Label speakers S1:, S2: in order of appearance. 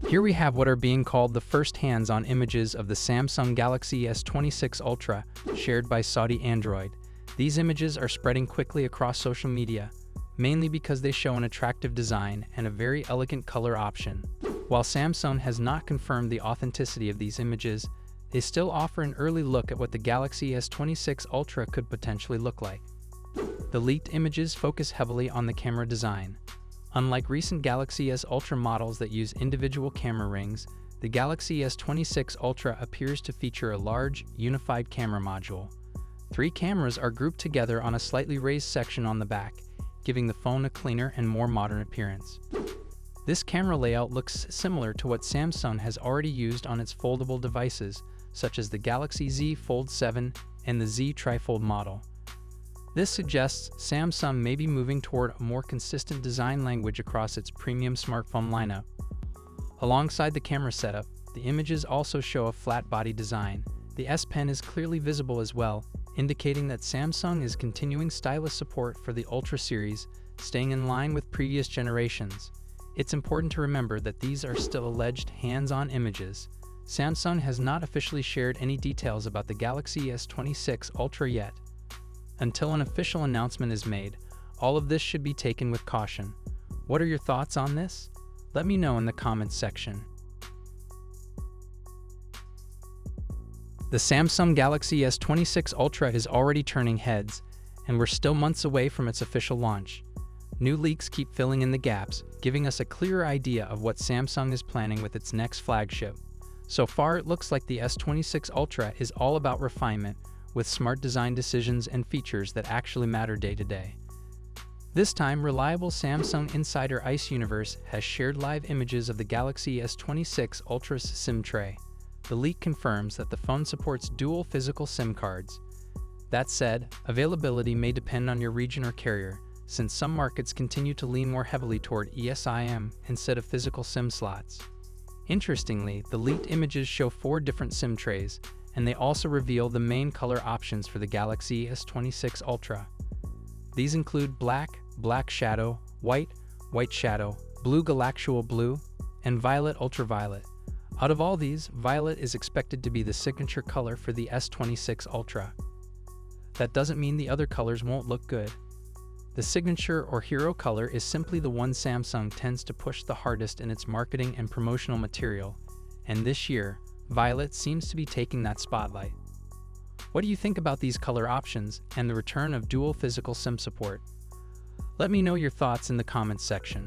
S1: Here we have what are being called the first hands-on images of the Samsung Galaxy S26 Ultra, shared by Saudi Android. These images are spreading quickly across social media, mainly because they show an attractive design and a very elegant color option. While Samsung has not confirmed the authenticity of these images, they still offer an early look at what the Galaxy S26 Ultra could potentially look like. The leaked images focus heavily on the camera design. Unlike recent Galaxy S Ultra models that use individual camera rings, the Galaxy S26 Ultra appears to feature a large, unified camera module. 3 cameras are grouped together on a slightly raised section on the back, giving the phone a cleaner and more modern appearance. This camera layout looks similar to what Samsung has already used on its foldable devices, such as the Galaxy Z Fold 7 and the Z Trifold model. This suggests Samsung may be moving toward a more consistent design language across its premium smartphone lineup. Alongside the camera setup, the images also show a flat body design. The S Pen is clearly visible as well, indicating that Samsung is continuing stylus support for the Ultra series, staying in line with previous generations. It's important to remember that these are still alleged hands-on images. Samsung has not officially shared any details about the Galaxy S26 Ultra yet. Until an official announcement is made, all of this should be taken with caution. What are your thoughts on this? Let me know in the comments section. The Samsung Galaxy S26 Ultra is already turning heads, and we're still months away from its official launch. New leaks keep filling in the gaps, giving us a clearer idea of what Samsung is planning with its next flagship. So far, it looks like the S26 Ultra is all about refinement, with smart design decisions and features that actually matter day to day. This time, reliable Samsung insider Ice Universe has shared live images of the Galaxy S26 Ultra's SIM tray. The leak confirms that the phone supports dual physical SIM cards. That said, availability may depend on your region or carrier, since some markets continue to lean more heavily toward eSIM instead of physical SIM slots. Interestingly, the leaked images show 4 different SIM trays, and they also reveal the main color options for the Galaxy S26 Ultra. These include black, black shadow, white, white shadow, blue galactual blue, and violet ultraviolet. Out of all these, violet is expected to be the signature color for the S26 Ultra. That doesn't mean the other colors won't look good. The signature or hero color is simply the one Samsung tends to push the hardest in its marketing and promotional material, and this year, violet seems to be taking that spotlight. What do you think about these color options and the return of dual physical SIM support? Let me know your thoughts in the comments section.